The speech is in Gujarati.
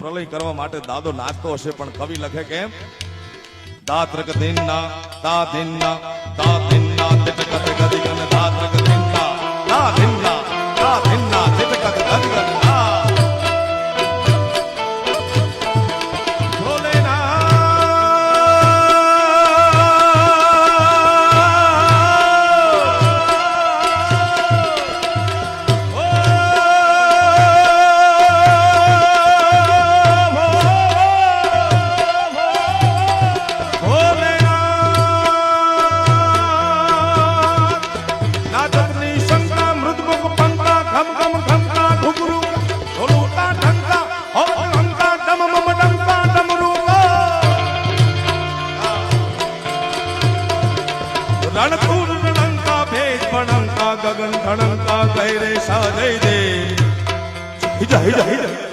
પ્રલય કરવા માટે દાદો નાચતો હશે, પણ કવિ લખે કેમ? દાત્રક દિનના દા દિનના દા દિનના તિટકત ગદિગન દાત્રક દિનના દા દિનના દા દિનના તિટકત ગદિગન रणकुर रणंका भेज बनंका गगन धणंका गैरे सा दे दे हिजा हिजा हिजा